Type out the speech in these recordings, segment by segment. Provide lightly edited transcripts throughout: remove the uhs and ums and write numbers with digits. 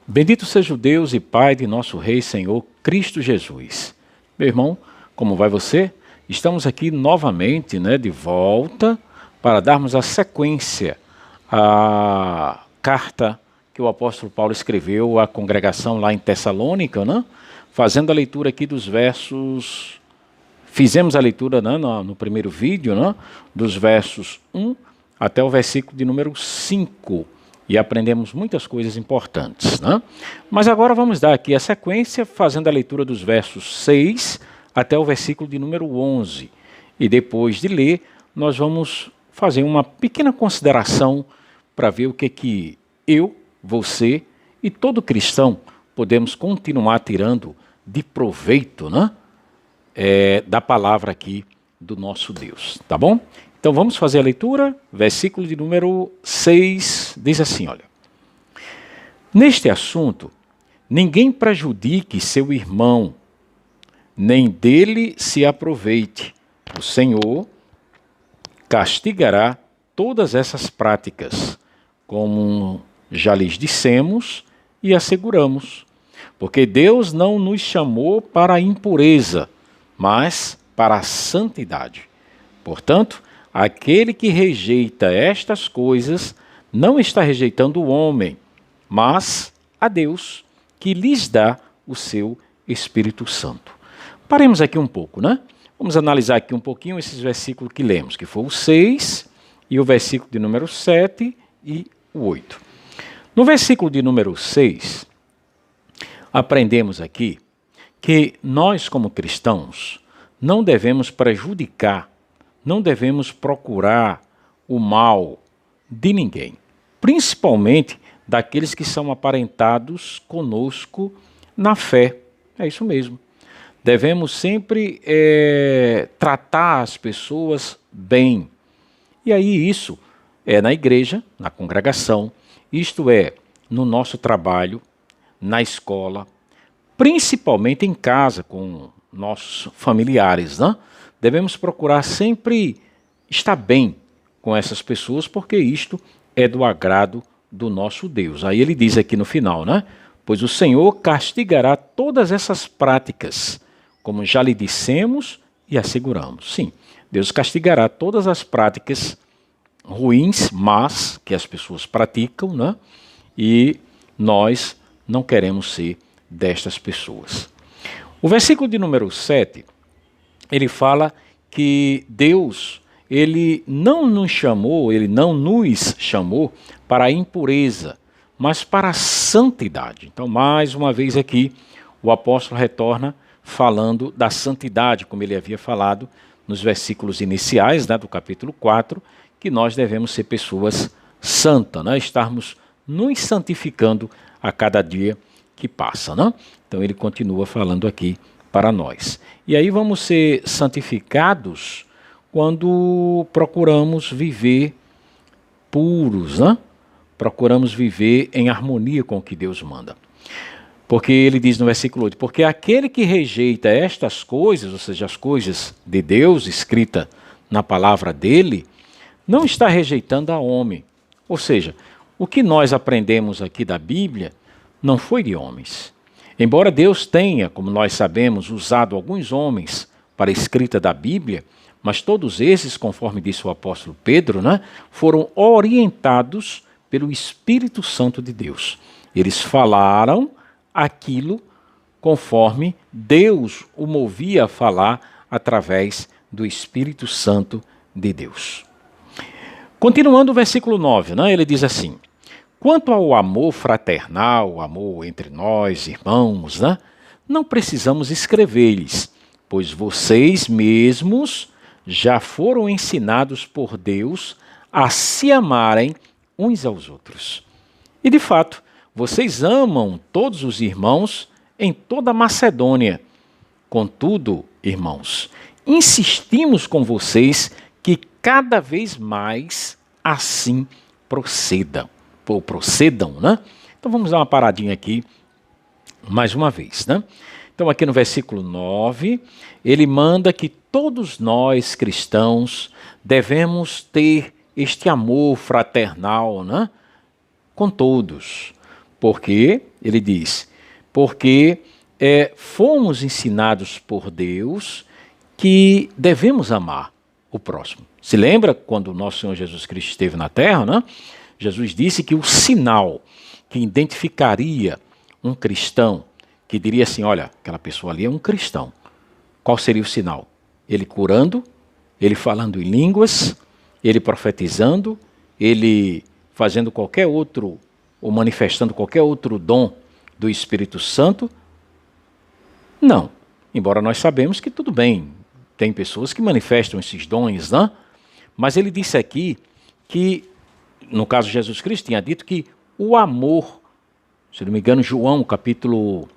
Bendito seja o Deus e Pai de nosso Rei Senhor Cristo Jesus. Meu irmão, como vai você? Estamos aqui novamente, de volta para darmos a sequência à carta que o apóstolo Paulo escreveu à congregação lá em Tessalônica, fazendo a leitura aqui dos versos. Fizemos a leitura no primeiro vídeo, dos versos 1 até o versículo de número 5. E aprendemos muitas coisas importantes. Mas agora vamos dar aqui a sequência, fazendo a leitura dos versos 6 até o versículo de número 11. E depois de ler, nós vamos fazer uma pequena consideração para ver o que eu, você e todo cristão podemos continuar tirando de proveito da palavra aqui do nosso Deus. Tá bom? Então vamos fazer a leitura, versículo de número 6, diz assim, olha. Neste assunto, ninguém prejudique seu irmão, nem dele se aproveite. O Senhor castigará todas essas práticas, como já lhes dissemos e asseguramos, porque Deus não nos chamou para a impureza, mas para a santidade. Portanto, aquele que rejeita estas coisas não está rejeitando o homem, mas a Deus, que lhes dá o seu Espírito Santo. Paremos aqui um pouco, Vamos analisar aqui um pouquinho esses versículos que lemos, que foi o 6 e o versículo de número 7 e o 8. No versículo de número 6, aprendemos aqui que nós, como cristãos, não devemos prejudicar, não devemos procurar o mal de ninguém, principalmente daqueles que são aparentados conosco na fé. É isso mesmo. Devemos sempre tratar as pessoas bem. E aí isso é na igreja, na congregação, isto é, no nosso trabalho, na escola, principalmente em casa com nossos familiares, Devemos procurar sempre estar bem com essas pessoas, porque isto é do agrado do nosso Deus. Aí ele diz aqui no final, Pois o Senhor castigará todas essas práticas, como já lhe dissemos e asseguramos. Sim, Deus castigará todas as práticas ruins, más, que as pessoas praticam, E nós não queremos ser destas pessoas. O versículo de número 7, ele fala que Deus, ele não nos chamou para a impureza, mas para a santidade. Então, mais uma vez aqui, o apóstolo retorna falando da santidade, como ele havia falado nos versículos iniciais do capítulo 4, que nós devemos ser pessoas santas, estarmos nos santificando a cada dia que passa. Então, ele continua falando aqui para nós. E aí vamos ser santificados quando procuramos viver puros, Procuramos viver em harmonia com o que Deus manda. Porque ele diz no versículo 8, porque aquele que rejeita estas coisas, ou seja, as coisas de Deus escrita na palavra dele, não está rejeitando a homem. Ou seja, o que nós aprendemos aqui da Bíblia não foi de homens. Embora Deus tenha, como nós sabemos, usado alguns homens para a escrita da Bíblia, mas todos esses, conforme disse o apóstolo Pedro, foram orientados pelo Espírito Santo de Deus. Eles falaram aquilo conforme Deus o movia a falar através do Espírito Santo de Deus. Continuando o versículo 9, ele diz assim, quanto ao amor fraternal, o amor entre nós, irmãos, não precisamos escrever-lhes, pois vocês mesmos já foram ensinados por Deus a se amarem uns aos outros. E de fato, vocês amam todos os irmãos em toda a Macedônia. Contudo, irmãos, insistimos com vocês que cada vez mais assim procedam. Então vamos dar uma paradinha aqui mais uma vez. Então aqui no versículo 9, ele manda que todos nós cristãos devemos ter este amor fraternal com todos. Porque, ele diz, porque fomos ensinados por Deus que devemos amar o próximo. Se lembra quando o nosso Senhor Jesus Cristo esteve na terra, né? Jesus disse que o sinal que identificaria um cristão, que diria assim, olha, aquela pessoa ali é um cristão. Qual seria o sinal? Ele curando, ele falando em línguas, ele profetizando, ele fazendo qualquer outro, ou manifestando qualquer outro dom do Espírito Santo? Não. Embora nós sabemos que tudo bem, tem pessoas que manifestam esses dons, né? Mas ele disse aqui que, no caso de Jesus Cristo, tinha dito que o amor, se não me engano, João, capítulo,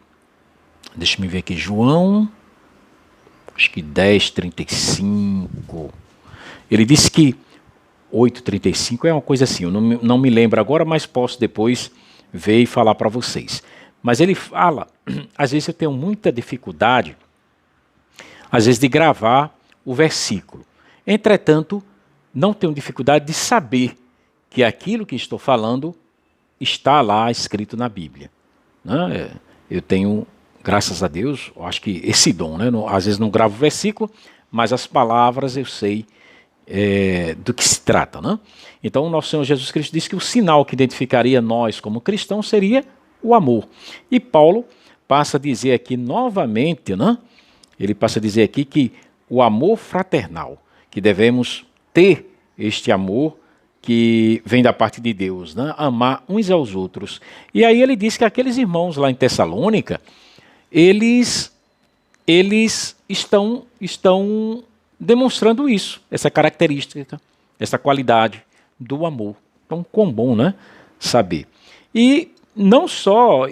deixa eu ver aqui, João, acho que 10:35, ele disse que 8:35 é uma coisa assim, eu não me lembro agora, mas posso depois ver e falar para vocês. Mas ele fala, às vezes eu tenho muita dificuldade, às vezes de gravar o versículo. Entretanto, não tenho dificuldade de saber que aquilo que estou falando está lá escrito na Bíblia. Né? Eu tenho, graças a Deus, eu acho que esse dom, né? Às vezes não gravo o versículo, mas as palavras eu sei do que se trata. Né? Então, o nosso Senhor Jesus Cristo disse que o sinal que identificaria nós como cristãos seria o amor. E Paulo passa a dizer aqui novamente, né? Ele passa a dizer aqui que o amor fraternal, que devemos ter este amor que vem da parte de Deus, né? Amar uns aos outros. E aí ele diz que aqueles irmãos lá em Tessalônica, eles estão demonstrando isso, essa característica, essa qualidade do amor. Então, quão bom, né? Saber. E não só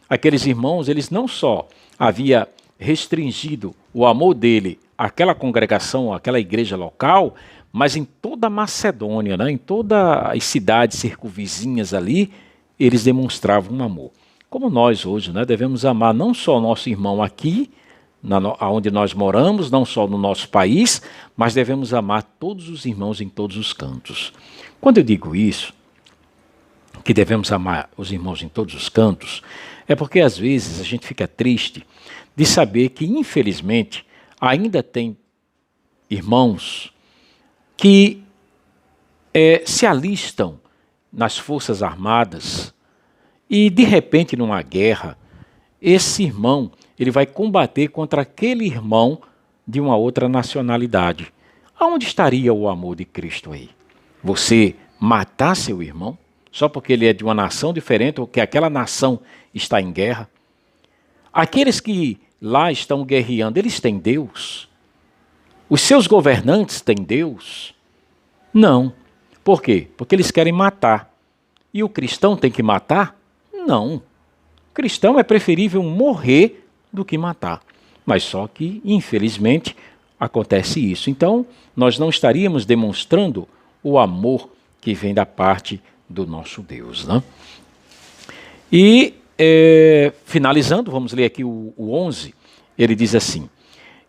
aqueles irmãos, eles não só havia restringido o amor dele àquela congregação, àquela igreja local, mas em toda a Macedônia, né, em todas as cidades circunvizinhas ali, eles demonstravam um amor. Como nós hoje, né, devemos amar não só o nosso irmão aqui, onde nós moramos, não só no nosso país, mas devemos amar todos os irmãos em todos os cantos. Quando eu digo isso, que devemos amar os irmãos em todos os cantos, é porque às vezes a gente fica triste de saber que, infelizmente, ainda tem irmãos que se alistam nas Forças Armadas e, de repente, numa guerra, esse irmão ele vai combater contra aquele irmão de uma outra nacionalidade. Aonde estaria o amor de Cristo aí? Você matar seu irmão só porque ele é de uma nação diferente ou que aquela nação está em guerra? Aqueles que lá estão guerreando, eles têm Deus? Os seus governantes têm Deus? Não. Por quê? Porque eles querem matar. E o cristão tem que matar? Não. O cristão é preferível morrer do que matar. Mas só que, infelizmente, acontece isso. Então, nós não estaríamos demonstrando o amor que vem da parte do nosso Deus. Né? E, finalizando, vamos ler aqui o 11, ele diz assim: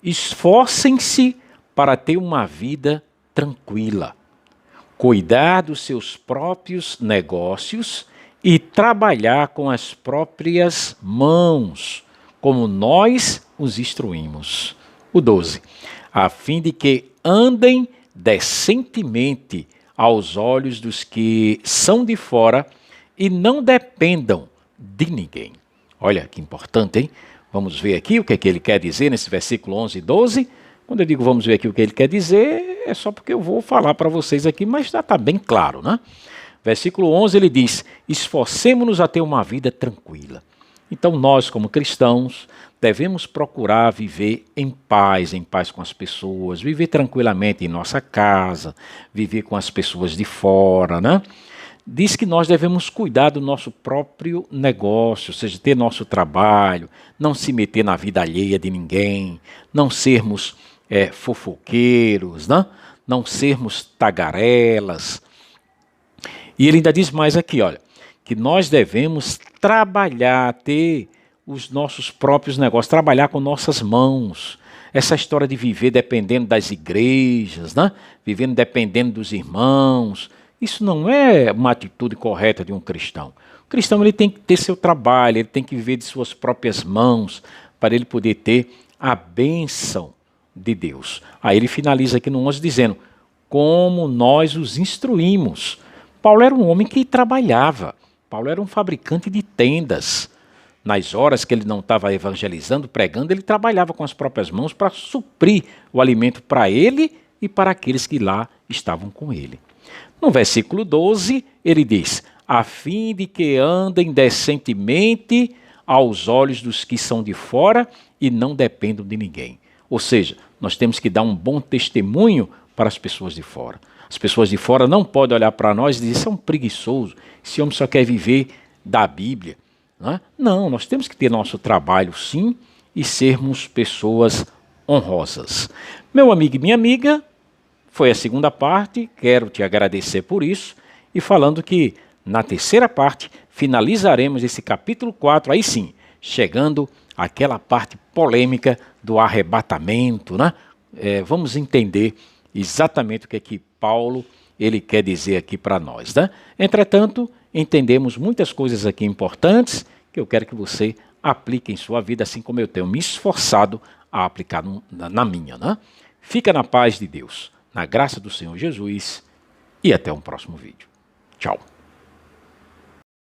esforcem-se para ter uma vida tranquila, cuidar dos seus próprios negócios e trabalhar com as próprias mãos, como nós os instruímos. O 12, a fim de que andem decentemente aos olhos dos que são de fora e não dependam de ninguém. Olha que importante, hein? Vamos ver aqui o que é que ele quer dizer nesse versículo 11 e 12. Quando eu digo vamos ver aqui o que ele quer dizer, é só porque eu vou falar para vocês aqui, mas já está bem claro, né? Versículo 11 ele diz: esforcemo-nos a ter uma vida tranquila. Então nós, como cristãos, devemos procurar viver em paz com as pessoas, viver tranquilamente em nossa casa, viver com as pessoas de fora, né? Diz que nós devemos cuidar do nosso próprio negócio, ou seja, ter nosso trabalho, não se meter na vida alheia de ninguém, não sermos fofoqueiros, né? Não sermos tagarelas. E ele ainda diz mais aqui, olha, que nós devemos trabalhar, ter os nossos próprios negócios, trabalhar com nossas mãos. Essa história de viver dependendo das igrejas, né? Vivendo dependendo dos irmãos, Isso não é uma atitude correta de um cristão. O cristão ele tem que ter seu trabalho, ele tem que viver de suas próprias mãos para ele poder ter a bênção de Deus. Aí ele finaliza aqui no 11 dizendo, como nós os instruímos. Paulo era um homem que trabalhava. Paulo era um fabricante de tendas. Nas horas que ele não estava evangelizando, pregando, ele trabalhava com as próprias mãos para suprir o alimento para ele e para aqueles que lá estavam com ele. No versículo 12, ele diz, a fim de que andem decentemente aos olhos dos que são de fora e não dependam de ninguém. Ou seja, nós temos que dar um bom testemunho para as pessoas de fora. As pessoas de fora não podem olhar para nós e dizer, isso é um preguiçoso, esse homem só quer viver da Bíblia. Não, nós temos que ter nosso trabalho sim e sermos pessoas honrosas. Meu amigo e minha amiga, foi a segunda parte, quero te agradecer por isso e falando que na terceira parte finalizaremos esse capítulo 4, aí sim, chegando àquela parte polêmica do arrebatamento, né? Vamos entender exatamente o que é que Paulo ele quer dizer aqui para nós, né? Entretanto, entendemos muitas coisas aqui importantes que eu quero que você aplique em sua vida, assim como eu tenho me esforçado a aplicar na minha, né? Fica na paz de Deus, na graça do Senhor Jesus e até um próximo vídeo. Tchau.